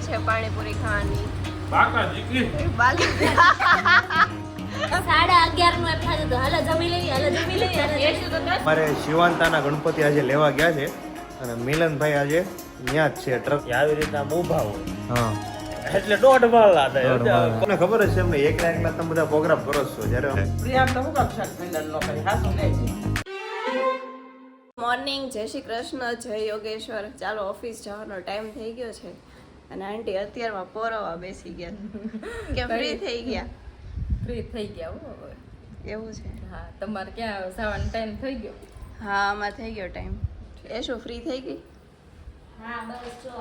છે પાણીપુરી ખાવાની. બાકા જીકી બાકી 11:30 નું એમ થતું હતું, હાલો જમી લેવી. મારે શિવાંતાના ગણપતિ આજે લેવા ગયા છે અને મિલનભાઈ આજે ત્યાં જ છે ટ્રક આવી રીતના ઊભા હોય હા એટલે દોઢ માળા થાય. તમને ખબર જ છે એમને એકલા એકલા તમે બધા પ્રોગ્રામ કરો છો જ્યારે મોર્નિંગ, જય શ્રી કૃષ્ણ, જય યોગેશ્વર. ચાલો ઓફિસ જવાનો ટાઈમ થઈ ગયો છે અને આંટી અત્યારમાં પોરવા બેસી ગયા. કેમ ફ્રી થઈ ગયા? ફ્રી થઈ ગયા હો હવે. એવું છે? હા, તમારે ક્યાં જવાનો ટાઈમ થઈ ગયો? હા, આમાં થઈ ગયો ટાઈમ. એ શું ફ્રી થઈ ગઈ? હા બસ જો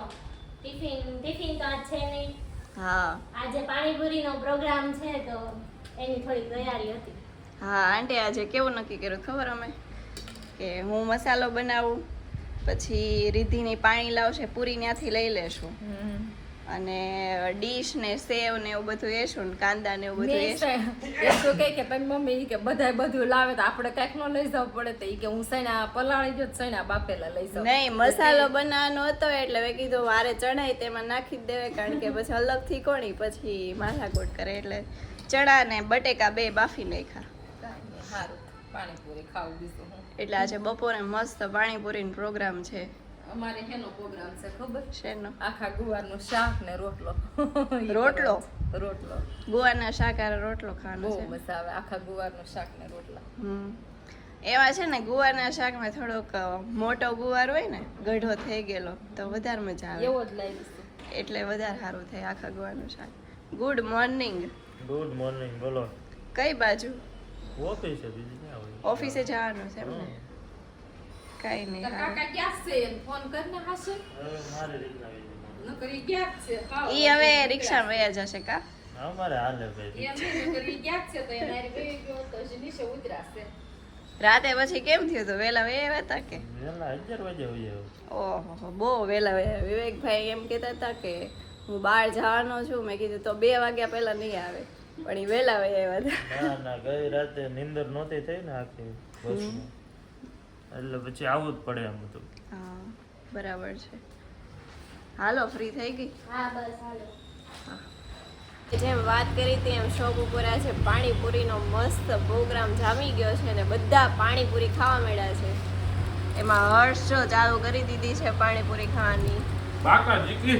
ટિફિન તો આજ છે નહીં. હા આજે પાણીપુરીનો પ્રોગ્રામ છે તો એની થોડી તૈયારી હતી. હા આંટી આજે કેવું નક્કી કર્યું ખબર? અમે કે હું મસાલો બનાવું, પછી રીધિની પાણી લાવશે, પૂરી ત્યાંથી લઈ લેશું, અને ડીશ ને સેવ ને એવું બધું એશું ને કાંદા ને એવું બધું એશું. એ તો કહે કે તારી મમ્મી ઈ કે બધાય બધું લાવે તો આપણે કાંઈક નો લઈ જવું પડે, તો ઈ કે હું સૈણા પલાળી જો સૈણા બાફેલા લઈ જાઉં. નહીં, મસાલો બનાવવાનો હતો એટલે મેં કીધું વારે ચણાઈ તેમાં નાખી જ દેવાય, કારણ કે પછી અલગથી કોણી પછી માથાકૂટ કરે, એટલે ચણા ને બટેકા બે બાફી નાખ્યા. સારું, પાણીપુરી ખાવું દીધું હું. એટલે આજે બપોરે મસ્ત પાણીપુરીનો પ્રોગ્રામ છે. અમારે હેનો પ્રોગ્રામ છે ખબર? શેનો? આખા ગુવારનું શાક ને રોટલો. રોટલો? રોટલો ગુવારના શાક હારે રોટલો ખાવાનો બહુ છે. મજા આવે, આખા ગુવારનું શાક ને રોટલા. એવા છે ને ગુવારના શાકમાં થોડોક મોટો ગુવાર હોય ને, ગઢો થઈ ગયેલો, તો વધારે મજા આવે. એવો જ લાવીશું એટલે વધારે સારું થાય આખા ગુવારનું શાક. Good morning. Good morning. બોલો. કઈ બાજુ? ઓફિસે બીજી ક્યાં હોય? ઓફિસે જવાનું છે એમને? કઈ નહીં. કાકા ક્યાં છે? ફોન કરીને હાશે હવે મારી રીતના નકરી ક્યાં છે? ઈ હવે રિક્ષા વયા જશે કા? અમારે હાલે ભાઈ. એમ નકરી ક્યાં છે? તો એના રે ગયો તો હજી નીચે ઉતરાશે. રાતે પછી કેમ થયું હતું? વેલા વયા હતા કે? વેલા 11 વાગે હોય. ઓહો, બહુ વેલા વયા. વિવેકભાઈ એમ કહેતા હતા કે હું બહાર જવાનો છું. મેં કીધું તો 2 વાગ્યા પહેલા નહીં આવે, પણ ઈ વેલા વયા હતા. ના ગઈ રાતે નીંદર નહોતી થઈ ને આખી બસમાં, એટલે પછી આવવું જ પડે એમ હતું. હા બરાબર છે. હાલો, ફ્રી થઈ ગઈ? હા બસ હાલો. જેમ વાત કરી હતી એમ શોપ ઉપર આજે પાણીપુરીનો મસ્ત પ્રોગ્રામ જામી ગયો છે અને બધા પાણીપુરી ખાવા મળ્યા છે. એમાં હર્ષ જો ચાલુ કરી દીધી છે પાણીપુરી ખાવાની. બાકા જીકી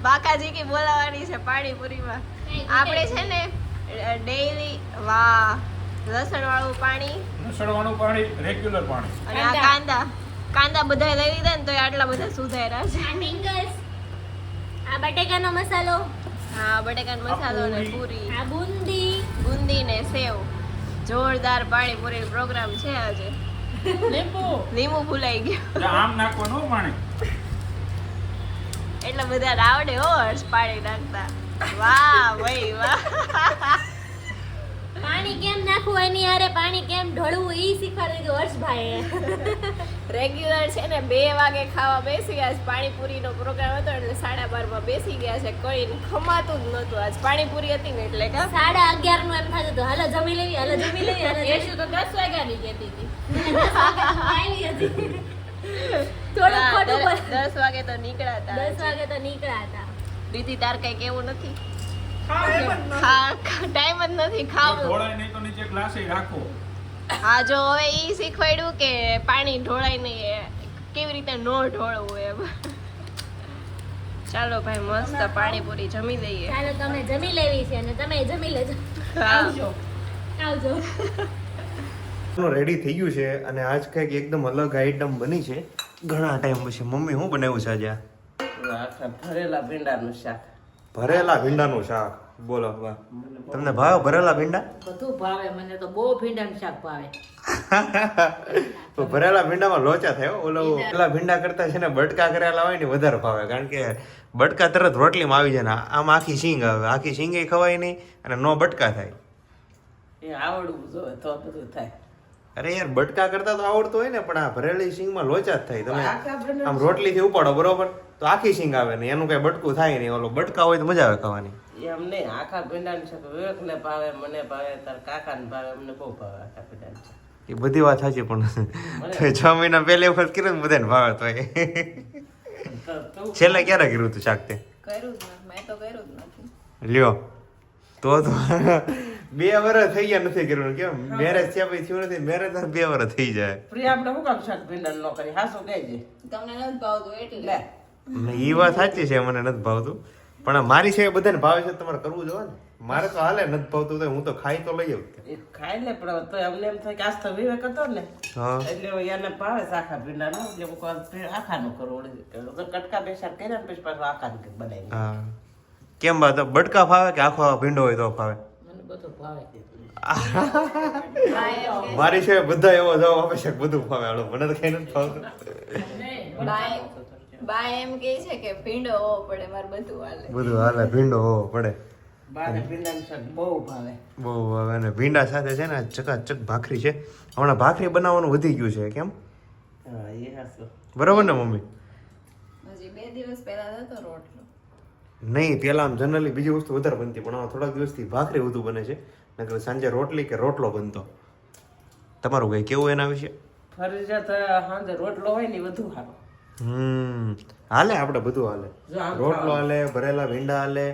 બાકાજી કી બોલાવાની છે પાણીપુરીમાં. આપણે છે ને ડેઈલી લસણ વાળું પાણી, લસણવાળું પાણી, રેગ્યુલર પાણી અને આ કાંદા બધા લઈ લીધા ને તો આટલા બધા સુધાર્યા છે. આ ફિંગર્સ, આ બટેકાનો મસાલો, હા બટેકાનો મસાલો ને પૂરી, આ બુંદી ને સેવ. જોરદાર પાણીપુરી પ્રોગ્રામ છે આજે. લીંબુ ભૂલાઈ ગયું. આમ નાખવાનું પાણી. એટલે બધા આવડે હો હર્ષ પાણી નાખતા. વાહ ભાઈ વાહ. પાણી કેમ નાખવું એની હારે પાણી કેમ ઢોળવું ઈ શીખવાડી દીધું હર્ષભાઈએ. રેગ્યુલર છે ને 2 વાગે ખાવા બેસી ગયા. પાણીપુરીનો પ્રોગ્રામ હતો એટલે 12:30 માં બેસી ગયા છે. કોઈ ખમાતું જ નહોતું. આજ પાણીપુરી હતી ને એટલે કા 11:30 નું એમ થતું હતું, હાલો જમી લેવી. એશું તો 10 વાગ્યાની કહેતી હતી. આવી હતી. થોડું ખોટું બોલ. 10 વાગે તો નીકળ્યા હતા. 10 વાગે તો નીકળ્યા હતા. રીતિ તાર કઈ કેવું નથી? ટાઈમ જ નથી ખાવું. ઢોળાય નહીં તો નીચે ગ્લાસે રાખો. હા, જો હવે ઈ શીખવાડ્યું કે પાણી ઢોળાય નહીં, કેવી રીતે નો ઢોળવું એમ. ચાલો ભાઈ મસ્ત પાણીપુરી જમી લઈએ. ચાલો તમે જમી લેવી છે અને તમે જમી લેજો. આવજો. રેડી થઈ ગયું છે અને આજ કંઈક એકદમ અલગ આઈટમ બની છે ઘણા ટાઈમ પછી. મમ્મી શું બનાવ્યું છે આજે? ભરેલા ભીંડાનું શાક. ભરેલા ભીંડાનું શાક. બોલો વાહ. તમને ભાવે ભરેલા ભીંડા? બધું ભાવે, મને તો બહુ ભીંડાનું શાક ભાવે. તો ભરેલા ભીંડામાં લોચા થાય હો. ઓલો પેલા ભીંડા કરતા છે ને બટકા કરેલા હોય ને વધારે ભાવે, કારણ કે બટકા તરત રોટલીમાં આવી જાય ને આમાં આખી સિંગ આવે. આખી સિંગ ખવાય નહીં અને નો બટકા થાય. એ આવડવું જોઈએ તો બધું થાય. અરે યાર બટકા કરતા તો આવડતું હોય ને, પણ આ ભરેલી સિંગમાં લોચા જ થાય. તમે આમ રોટલીથી ઉપાડો બરોબર તો આખી સિંગ આવે ને એનું કઈ બટકું થાય નહીં. ઓલો બટકા હોય તો મજા આવે ખાવાની. એમ નહીં, આખા ભીંડાનું શાક વિવેકને ભાવે, મને ભાવે, તાર કાકાને ભાવે, અમને બહુ ભાવે આખા ભીંડાનું શાક. એ બધી વાત સાચી, પણ 6 મહિના પહેલી વખત કર્યું ને બધાને ભાવે તો છેલ્લે ક્યારે કર્યું તું શાક તે કર્યું જ નથી, મેં તો કર્યું જ નથી. લ્યો તો 2 વર્ષ થઈ ગયા નથી કર્યું કેમ મેરેજ થયા પછી થયું નથી મેરેજ 2 વર્ષ થઈ જાય પ્રિય આપણે શું કામ શાક ભીંડા ન કરી હાસો કહેજે તમને નથી ભાવતું એટલે. લે એ વાત સાચી છે મને નથી ભાવતું પણ મારી છે બધાને ભાવે છે તમારે કરવું જોઈએ ને મારે તો હાલે નથી ભાવતું તો હું તો ખાઈ તો લઈ આવું એ ખાઈ લે પણ તો અમને એમ થાય કે આજ તો વિવેક હતો ને હા એટલે એને ભાવે છે આખા ભીંડાનો એટલે હું કહું આખાનું કરું કટકા બેસાર કર્યા ને પછી પાછું આખાનું બનાવી હા કેમ વાત બટકા ફાવે કે આખો ભીંડો હોય તો ફાવે મને બધું ભાવે મારી છે બધા એવો જવાબ આપે છે કે બધું ફાવે હાલો મને તો કઈ નથી ફાવતું બા એમ કહે છે કે ભીંડો હોવો પડે મારે બધું હાલે. બધું હાલે ભીંડો હોવો પડે બારે ભીંડાનું શાક બહુ ભાવે બહુ હવે અને ભીંડા સાથે છે ને ચકાચક ભાખરી છે હમણાં ભાખરી બનાવવાનું વધી ગયું છે કેમ હા એ હાસો બરોબર ને મમ્મી હજી 2 દિવસ પહેલા હતો રોટલો. નહીં પેલા આમ જનરલી બીજી વસ્તુ વધારે બનતી પણ હવે થોડાક દિવસથી ભાખરી વધુ બને છે નકર સાંજે રોટલી કે રોટલો બનતો તમારું કઈ કેવું એના વિશે ફરજિયાત સાંજે રોટલો હોય ને ઈ વધુ સારો હાલે આપણે બધું હાલે જો આમ રોટલો હાલે ભરેલા ભીંડા હાલે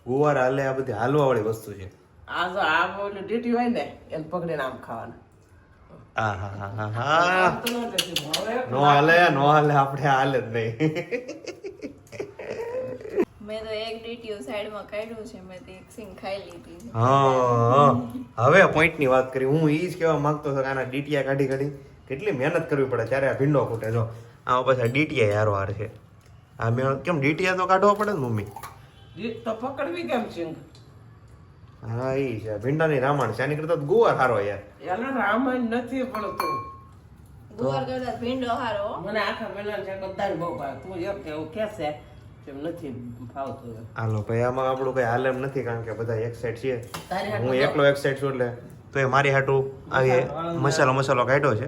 ગુવાર હાલે આ બધી હાલવા વાળી વસ્તુ છે આ જો આ ઓલું ડીટી હોય ને એને પકડીને આમ ખાવાનું આહાહાહા. નો હાલે આપણે હાલે જ નહીં મેં તો એક ડીટીયુ સાઈડમાં કાઢ્યું છે, મેં તો એક સિંગ ખાઈ લીધી છે. હા હવે પોઈન્ટની વાત કરી હું ઈ જ કહેવા માંગતો હતો કે આના ડીટીયા કાઢી કેટલી મહેનત કરવી પડે ત્યારે આ ભીંડો ફૂટે જો આ પાછા ડીટીયા હારો હાર છે આ મેં કેમ ડીટીયા તો કાઢવો પડે ને મમ્મી જીત તો પકડવી કેમ છે હા ઈ છે ભીંડાની રામાયણ છે આની કરતા તો ગુવાર હારો યાર એનો રામાયણ નથી પડતું ગુવાર કરતા ભીંડો હારો. મને આખા મેલા છે બધા બહુ ભાવે તું એમ કે એવું કહેશે એમ નથી ફાવતું હાલો ભાઈ આમાં આપણું કઈ હાલ એમ નથી કારણ કે બધા એક સાઈડ છીએ તારી હું એકલો એક સાઈડ છું એટલે તો એ મારી હાટું આવી મસાલો કાઢ્યો છે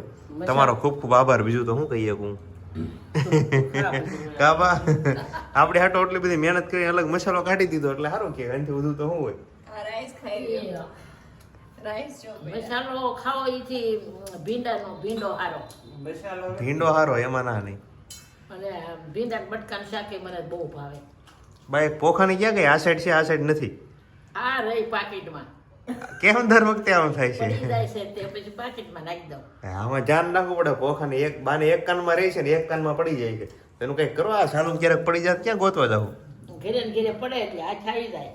તમારો ખૂબ ખૂબ આભાર બીજું તો હું કહીએ હું કાબા આપણે હાટો એટલી બધી મહેનત કરી અલગ મસાલો કાઢી દીધો એટલે સારું કે એનાથી વધુ તો શું હોય આ રાઈસ ખાઈ લ્યો. રાઈસ જો પેલા. મસાલો ખાવો એથી ભીંડો હારો મસાલો ભીંડો હારો એમાં ના નહીં અને ભીંડા બટકાનું શાક એ મને બહુ ભાવે બાઈક પોખાની ક્યાં ગઈ આ સાઈડ છે આ સાઈડ નથી આ રહી પાકીટમાં કેમ દર વખતે આમ થાય છે પડી જાય છે તે પછી પાકીટમાં નાખી દઉં આમાં ધ્યાન રાખવું પડે પોખાની એક બાને એક કાનમાં રહી છે ને એક કાનમાં પડી જાય છે એનું કઈ કરવા સારું ક્યારેક પડી જાય ક્યાં ગોતવા જાવ ઘરે ને ઘરે પડે એટલે હાથ આવી જાય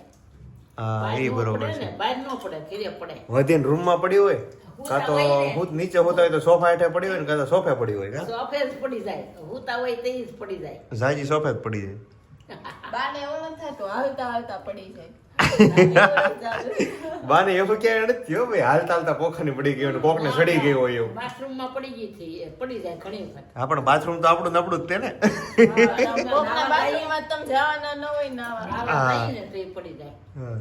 હા એ બરોબર છે બહાર ન પડે ઘરે પડે વધીને રૂમમાં પડી હોય કાં તો હું નીચે હોતા હોય તો સોફા હેઠે પડી હોય ને કાં તો સોફે પડી હોય કાં સોફે જ પડી જાય હુતા હોય તે જ પડી જાય ઝાજી સોફે જ પડી જાય બાને એવું નથી થતું, હાલતા હાલતા પડી જાય. બાને એવું ક્યાંય નથી થયું ભાઈ હાલતા હાલતા પોખાની પડી ગઈ હોય ને કોકને સડી ગઈ હોય એવું બાથરૂમમાં પડી ગઈ હતી એ પડી જાય ઘણી વખત હા પણ બાથરૂમ તો આપણું નબળું જ તે ને કોકના બાથરૂમમાં તમે જવાના ન હોય નાવા. આવા થાય ને તો એ પડી જાય હા.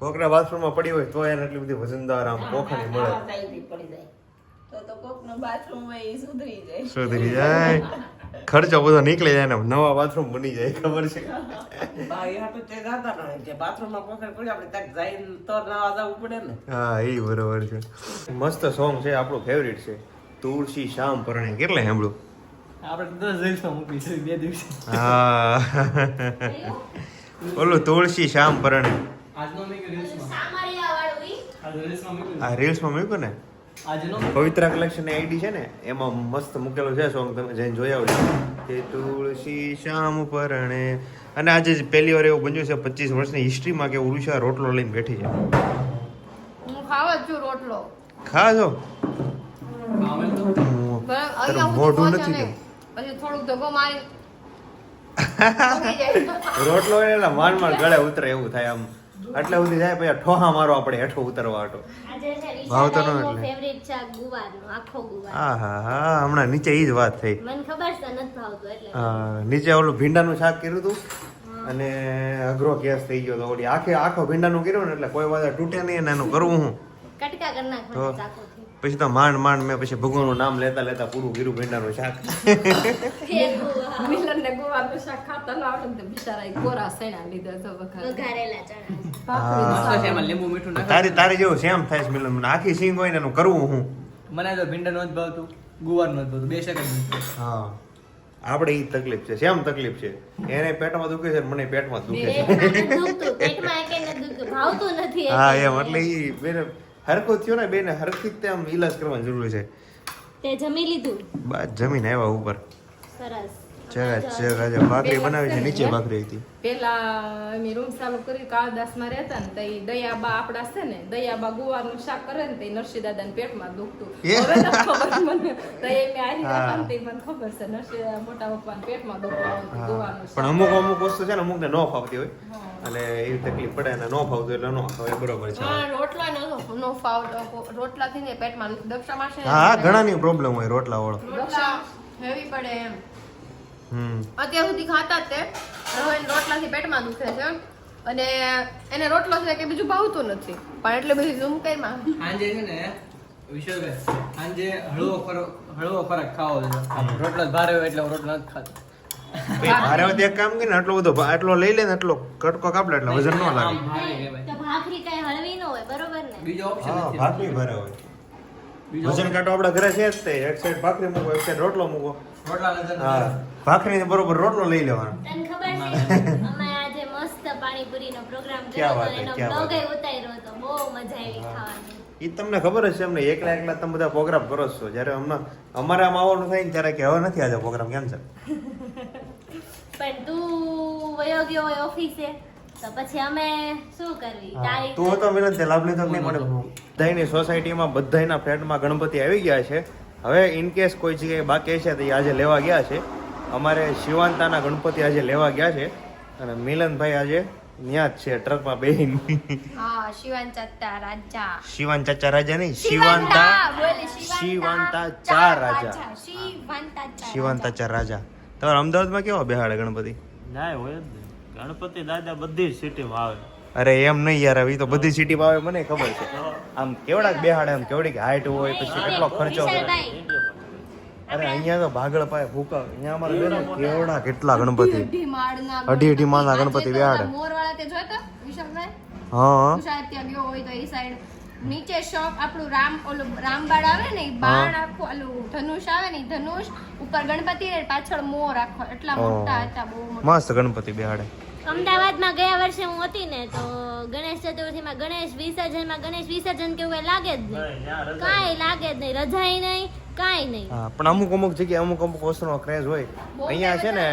કોકના બાથરૂમમાં પડી હોય તો એને એટલી બધી વજનદાર આમ પોખાની મળે આવા થાય તે પડી જાય તો કોકનું બાથરૂમ હોય એ સુધરી જાય. સુધરી જાય ખર્ચો બધો નીકળી જાય ને નવા બાથરૂમ બની જાય ખબર છે ભાઈ હાટું તે જાતા નહીં કે બાથરૂમમાં પોખર પડી આપણે ત્યાં જઈને તો નાવા જવું પડે ને હા એ બરોબર છે મસ્ત સોંગ છે આપણું ફેવરિટ છે તુલસી શામ પરણે કેટલે સાંભળું આપણે 10 દિવસમાં મૂકી છે 2 દિવસે હા ઓલું તુલસી શામ પરણે આજનો મેં કે રીલ્સમાં સામરિયા વાળું ઈ આજ રીલ્સમાં મૂક્યું આ રીલ્સમાં મૂક્યું ને આજનો પવિત્રા કલેક્શન આઈડી છે ને એમાં મસ્ત મૂકેલું છે સોંગ તમે જઈને જોઈ આવજો કે તુલસી શામ પરણે અને આજે જ પહેલી વાર એવું બન્યું છે 25 વર્ષની હિસ્ટ્રીમાં કે ઉરુષા રોટલો લઈને બેઠી છે હું ખાવા જ છું રોટલો ખાજો આમે તો પણ અહીંયા મોઢું સુધી નથી પહોંચ્યા નહીં. પછી થોડુંક ધક્કો મારી પહોંચી જાય. રોટલો એટલે માંડ ગળે ઉતરે એવું થાય આમ એટલે સુધી જાય પછી ઠોહા મારો આપણે હેઠો ઉતરવા હાટો આજે છે ભાવતો ન રિશાદાઈનો એટલે. ફેવરિટ શાક ગુવારનો આખો ગુવાર હા હા હા હમણાં નીચે ઈ જ વાત થઈ મને ખબર છે નથી ભાવતું એટલે હા, નીચે ઓલું ભીંડાનું શાક કર્યું હતું અને અઘરો કેસ થઈ ગયો તો ઓલી આખો ભીંડાનું કર્યું ને એટલે કોઈ વાત તૂટે નહીં અને એનું કરવું હું કટકા કરી નાખ તો. મને ચાકુથી પછી તો માંડ મેં પછી ભગવાનનું નામ લેતા પૂરું કર્યું ભીંડાનું શાક મિલનને ગુવારનું શાક ખાતા ન આવડે ને તો બિચારાએ કોરા સૈણા લીધા તો વઘાર. વઘારેલા ચણા ભાખરીનું હા. શાક. એમાં લીંબુ મીઠું નાખ તારી જેવું સેમ થાય છે મિલન મને આખી સિંગ હોય ને એનું કરવું હું મને તો ભીંડા નો જ ભાવતું ગુવાર નો જ ભાવતું બે શાક જ નથી. હા આપણે ઈ તકલીફ છે, સેમ તકલીફ છે. એને પેટમાં દુખે છે, મને પેટમાં દુખે છે. દુખતું પેટમાં એકે ને દુખતું ભાવતું નથી હા એમ એટલે ઈ બેને હરખું થયું ને બેને હરખી જ આમ ઈલાજ કરવાની જરૂર છે. તે જમી લીધું બસ જમીને આવ્યા ઉપર. સરસ જગા ભાખરી બનાવી છે, નીચે ભાખરી હતી. પેલા અમે રૂમ ચાલુ કરી કાળદાસમાં રહેતા ને તો ઈ દયાબા આપડા છે ને દયાબા ગુવારનું શાક કરે ને તો ઈ નરસિંહ દાદાને પેટમાં દુખતું. હવે તો ખબર મને તો એ મેં આરી રાખા ને તો ઈ મને ખબર છે નરસિંહ મોટા પપ્પાને પેટમાં દુખતું ગુવારનું શાક. પણ અમુક વસ્તુ છે ને અમુક ને ન ફાવતી હોય અને એવી તકલીફ પડે અને ન ફાવતું એટલે ન ખવાય, બરોબર છે. હા રોટલા નો ફાવતો રોટલાથી ને પેટમાં દક્ષામાં છે હા ઘણાની પ્રોબ્લેમ હોય રોટલા વાળો. રોટલા હેવી પડે એમ. હમ અત્યાર સુધી ખાતા જ તે હવે એને રોટલાથી પેટમાં દુખે છે અને એને રોટલો છે કે બીજું ભાવતું નથી પણ એટલે બધી ઝૂમ કઈમાં સાંજે છે ને વિશાલભાઈ સાંજે હળવો ખોરાક ખાવો જોઈએ. રોટલો જ ભારે હોય એટલે હું રોટલો નથી ખાતો. મારે હવે એક કામ કરીને આટલો બધો આટલો લઈ લે ને આટલો કટકો કાપલે એટલે વજન ન લાગે. આમ ભારે કહેવાય. તો ભાખરી કઈ હળવી ન હોય બરોબર ને બીજો ઓપ્શન હા નથી. ભાખરી ભરે હોય. બીજો વજન કાંટો આપણા ઘરે છે જ તે એક સાઈડ ભાખરી મૂકો એક સાઈડ રોટલો મૂકો. રોટલા નજર હા ભાખરી બરોબર રોટલો લઈ લેવાનો. તને ખબર છે અમે આજે મસ્ત પાણીપુરીનો પ્રોગ્રામ ક્યાં કર્યો વાત તો હે, એનો ક્યાં બ્લોગ વાત ઉતાર્યો હતો બહુ મજા આવી ખાવાની ઈ તમને ખબર જ છે એમને એકલા તમે બધા પ્રોગ્રામ કરો જ છો. જ્યારે અમારે આમ આવવાનું થાય ને ત્યારે કે હવે નથી આજે પ્રોગ્રામ કેમ છે. પણ તું વયો ગયો હોય ઓફિસે તો પછી અમે શું કરવી તારી તું હતો વિનંતી લાભ લીધો કે નહીં પણ બધાયની સોસાયટીમાં બધાયના ફ્લેટમાં ગણપતિ આવી ગયા છે. હવે ઇન કેસ કોઈ જગ્યાએ બાકી છે તો એ આજે લેવા ગયા છે. અમારે શિવાંતાના ગણપતિ આજે લેવા ગયા છે અને મિલનભાઈ આજે ત્યાં જ છે ટ્રકમાં બેહીને. હા શિવાન ચાચા રાજા શિવાન ચાચા રાજા નહીં શિવાંતા શિવાંતા ચાર રાજા શિવાંતા ચાર રાજા. તમારે અમદાવાદમાં કેવો બેહાડે ગણપતિ? ના હોય જ ને. ગણપતિ દાદા બધી સિટીમાં આવે. અરે એમ નહીં યાર હવે ઈ તો બધી સિટીમાં આવે મને ખબર છે. આમ કેવડા બેહાડે આમ કેવડી હાઈટ હોય પછી કેટલો ખર્ચો કરે. વિશાલભાઈ અરે અહીંયા તો ભાગળ પાય ભૂકા અહીંયા અમારે બેનો કેવડા કેટલા ગણપતિ અઢી માળના અઢી માળના ગણપતિ બેહાડે. મોરવાળા તે જોતા વિશાલભાઈ હા તું શાયદ ત્યાં ગયો હોય તો એ સાઈડ નીચે શોપ આપણું રામબાડ આવે ને ઈ બાણ આખું ઓલું ધનુષ આવે ને ઈ ધનુષ ઉપર ગણપતિ ને પાછળ મોર આખો એટલા મોટા હતા બહુ મોટા. મસ્ત ગણપતિ બેહાડે. અમદાવાદમાં ગયા વર્ષે હું હતી ને તો ગણેશ ચતુર્થીમાં ગણેશ વિસર્જન કેવું કઈ લાગે જ નહીં કાંઈ લાગે જ નહીં રજાઈ નહીં કાંઈ નહીં હા પણ અમુક જગ્યાએ અમુક વસ્તુનો ક્રેઝ હોય. અહીંયા છે ને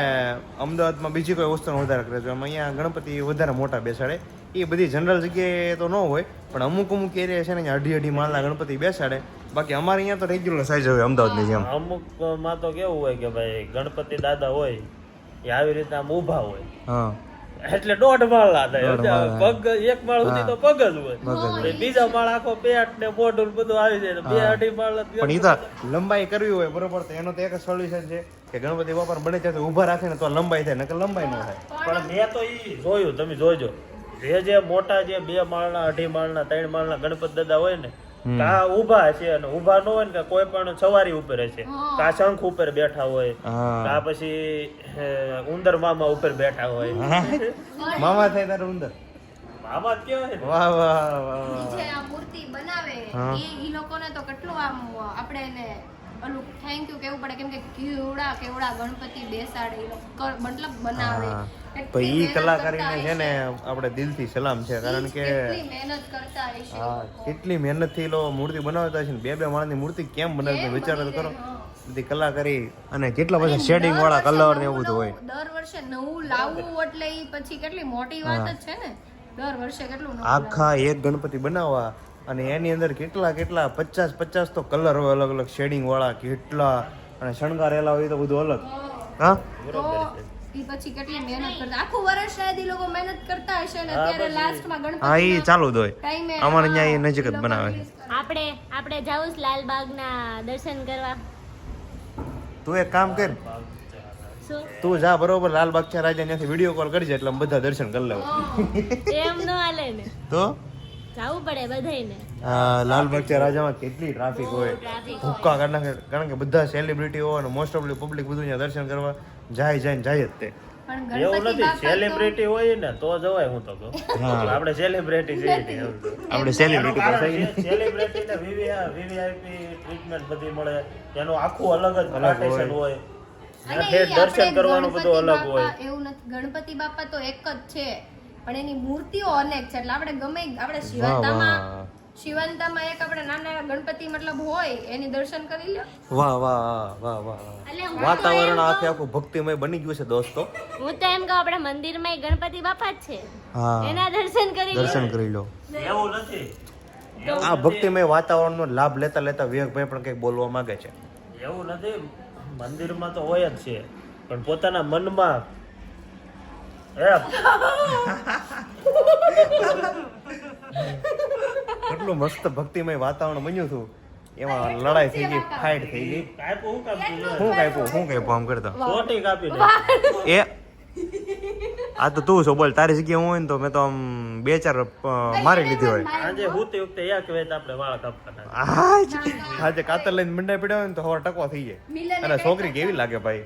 અમદાવાદમાં બીજી કોઈ વસ્તુનો વધારે ક્રેઝ હોય. અહીંયા ગણપતિ વધારે મોટા બેસાડે. એ બધી જનરલ જગ્યાએ તો ન હોય પણ અમુક એરિયા છે ને અહીંયા અઢી માળના ગણપતિ બેસાડે. બાકી અમારે અહીંયા તો રેગ્યુલર સાઈઝ હોય અમદાવાદની જેમ. અમુક માં તો કેવું હોય કે ભાઈ ગણપતિ દાદા હોય એ આવી રીતે આમ ઊભા હોય હા એટલે દોઢ માળ થાય. દોઢ માળ. પગ એક માળ સુધી તો પગ જ હોય. પગ જ હોય. પછી બીજા માળ આખો પેટ ને મોઢું ને બધું આવી જાય. બે અઢી માળ જ પણ ઈ તો લંબાઈ કરવી હોય બરોબર તો એનો તો એક જ સોલ્યુશન છે કે ગણપતિ બાપાને બને ત્યાં ઊભા રાખે ને તો લંબાઈ થાય નકર લંબાઈ ન થાય. પણ મેં તો ઈ જોયું તમે જોજો જે મોટા જે 2 માળના 2.5 માળના 3 માળના ગણપતિ દાદા હોય ને કા ઊભા છે અને ઊભા ન હોય ને કોઈ પણ સવારી ઉપર હશે કા શંખ ઉપર બેઠા હોય કા પછી ઉંદર મામા ઉપર બેઠા હોય. મામા થાય તારે ઉંદર. મામા કેવાય ને. વાહ વાહ વાહ ઈ જે આ મૂર્તિ બનાવે ઈ લોકોને તો કેટલું આમ આપણે એને ઓલું થેન્ક યુ કેવું પડે કેમ કે કેવડા ગણપતિ બેસાડે ઈ લોકો મતલબ બનાવે. તો ઈ કલાકારીને છે ને આપણે દિલથી સલામ છે કારણ કે કેટલી મહેનત કરતા હશે હા કેટલી મહેનતથી લોકો મૂર્તિ બનાવતા હશે ને બે માળની મૂર્તિ કેમ બનાવતા વિચાર તો કરો. બધી કલાકારી અને કેટલા બધા શેડિંગ વાળા કલર ને એવું બધું હોય. દર વર્ષે નવું લાવવું એટલે ઈ પછી કેટલી મોટી વાત જ છે ને. દર વર્ષે કેટલું નવું આખા એક ગણપતિ બનાવવા અને એની અંદર કેટલા 50 તો કલર હોય અલગ અલગ શેડિંગ વાળા કેટલા અને શણગારેલા હોય તો બધું અલગ. હા તો ઈ પછી કેટલી મહેનત કરતા આખું વર્ષ શાયદ ઈ લોકો મહેનત કરતા હશે ને અત્યારે લાસ્ટમાં ગણપતિ હા ઈ ચાલુ જ હોય ટાઈમે અમારે અહીંયા નજીક જ બનાવે. આપણે જાવું છે લાલબાગના દર્શન કરવા તું એક કામ કર શું તું જા બરોબર લાલબાગ છે રાજા ત્યાંથી વિડીયો કોલ કરજે એટલે અમે બધા દર્શન કરી લેવું. એમ ન હાલે ને તો જાવું પડે બધાયને લાલબાગ છે રાજામાં કેટલી ટ્રાફિક હોય ભૂક્કા કાઢ નાખે કારણ કે બધા સેલિબ્રિટીઓ અને મોસ્ટ ઓફ પબ્લિક બધું ત્યાં દર્શન કરવા જાય જ તે. પણ એવું ગણપતિ નથી સેલિબ્રિટી હોય ને તો જવાય. હું તો કહું આપણે સેલિબ્રિટી છીએ ને આપણે સેલિબ્રિટી તો થઈ ને. સેલિબ્રિટી ને વીવીઆઈપી ટ્રીટમેન્ટ બધી મળે એનું આખું અલગ જ પ્લાન્ટેશન હોય અને ત્યાં ઠેઠ ઈ આપણે દર્શન કરવાનું બધું ગણપતિ અલગ હોય. બાપા એવું નથી, ગણપતિ બાપા તો એક જ છે પણ એની મૂર્તિઓ અનેક છે. એટલે આપણે ગમે આપણે શિવાંતામાં એક આપણે નાના એવા ગણપતિ મતલબ હોય એની દર્શન કરી લો. વાહ વાહ વાહ વાહ એટલે હું તો વાતાવરણ એમ આખે કહું- આખું ભક્તિમય બની ગયું છે દોસ્તો. હું તો એમ કહું આપણા મંદિરમાં ગણપતિ બાપા જ છે, હા એના દર્શન કરી લો. દર્શન કરી લો. એવું નથી આ ભક્તિમય વાતાવરણનો લાભ લેતા લેતા વિવેકભાઈ પણ કંઈક બોલવા માંગે છે. એવું નથી, મંદિરમાં તો હોય જ છે પણ પોતાના મનમાં કેટલું મસ્ત ભક્તિમય વાતાવરણ બન્યું હતું, એમાં લડાઈ થઈ ગઈ, ફાઇટ થઈ ગઈ. કાપ્યું હું કાપ્યું શું કાપ્યું આમ કરતા સોટી કાપી નાખી. એ આ તો તું છો બોલ, તારી જગ્યાએ હું હોય ને તો મેં તો આમ 2-4 મારી લીધી હોય. આજે હુતી વખતે એક વેત આપણે વાળ કાપવાના. આજે કાતર લઈને મંડાઈ પડ્યા હોય ને તો હવા ટકવા થઈ જાય. અને છોકરી કેવી લાગે ભાઈ,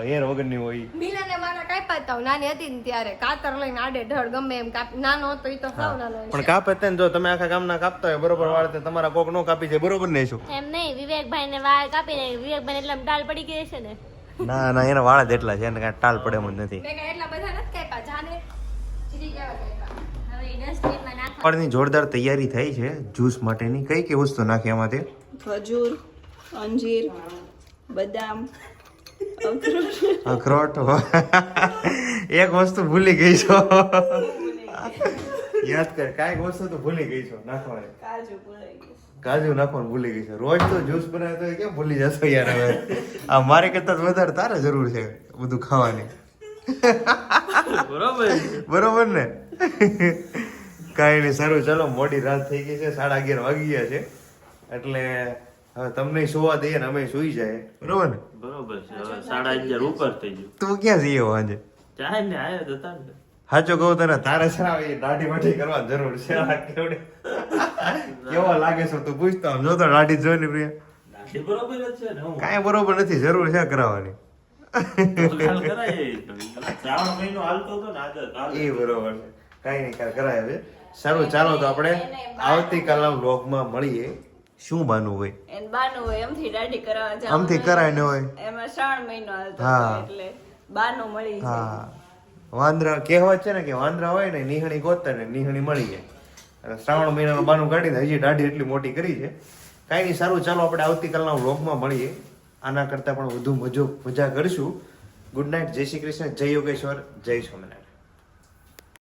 હેર વગરની હોય. મિલને મારા કાપ્યા હતા નાની હતી ને ત્યારે, કાતર લઈને આડે ઢળ ગમે એમ કાપી. નાનો હતો ઈ તો સાવ નાનો પણ કાપે તે ને જો તમે આખા ગામના કાપતા હોય બરોબર વાળ તે તમારા કોક નો કાપી છે બરોબર નહીં શું? એમ નહીં, વિવેકભાઈ ને વાળ કાપીને વિવેકભાઈ એટલે ડાળ પડી ગઈ છે ને. ના ના એના વાળ જ એટલા છે, એને કાંઈ ટાલ પડે એમ જ નથી. મેં કાંઈ એટલા બધા નથી કાપ્યા, જાને ચીરી કેવા કાપ્યા. હવે ઈ ડસ્ટબિનમાં નાખવા. વાળની જોરદાર તૈયારી થઈ છે જ્યુસ માટેની. કઈ કઈ વસ્તુ નાખી એમાંથી? ખજૂર, અંજીર, બદામ, અખરોટ. એક વસ્તુ ભૂલી ગઈ છો, યાદ કર, કાંઈક વસ્તુ તો ભૂલી ગઈ છો નાખવાની. કાજુ ભૂલાઈ ગયું. કાજુ નાખવાનું ભૂલી ગઈ છે. રોજ તો જ્યુસ બનાવે તો કેમ ભૂલી જશો યાર હવે? આ મારે કરતા તો વધારે તારે જરૂર છે બધું ખાવાની. બરોબર બરોબર ને? કાંઈ નહીં, સારું ચાલો, મોડી રાત થઈ ગઈ છે, 11:30 વાગી ગયા છે, એટલે હવે તમને સુવા દઈએ ને અમે સુઈ જાય, બરોબર ને? બરોબર છે. હવે 11:30 ઉપર થઈ ગયું. તું ક્યાં જઈએ સાંજે? ચાય ને આયા જ હતા ને. સાચું કહું તને, તારે છે ને આવી દાઢી વાઢી કરવાની જરૂર છે. આ કેવડે કેવો લાગે છે તું પૂછતો, આમ જો તો દાઢી જોઈ ને પ્રિયા, દાઢી બરોબર જ છે ને. હું કાંઈ બરોબર નથી, જરૂર છે કરાવવાની. કાલ કરાય. શ્રાવણ મહિનો હાલતો હતો ને આજે કાલ. એ બરોબર છે, કાંઈ નહીં, કાલ કરાય હવે. સારું ચાલો તો આપણે આવતીકાલના વ્લોગમાં મળીએ. શું બાનું હોય? એને બાનું હોય, એમથી દાઢી કરાવવા જવાનું આમથી કરાય ન હોય. એમાં શ્રાવણ મહિનો હાલતો હા. હોય એટલે બાનું મળી જાય. હા, વાંદરા કહેવત છે ને કે વાંદરા હોય ને નિહણી ગોતતા ને નિહણી મળી જાય. અને શ્રાવણ મહિનામાં બાનું કાઢીને હજી દાઢી એટલી મોટી કરી છે. કાંઈ નહીં, સારું ચાલો આપણે આવતીકાલના વ્લોગમાં મળીએ. આના કરતાં પણ વધુ મજા કરીશું. ગુડ નાઇટ, જય શ્રી કૃષ્ણ, જય યોગેશ્વર, જય સ્વામિનારાયણ.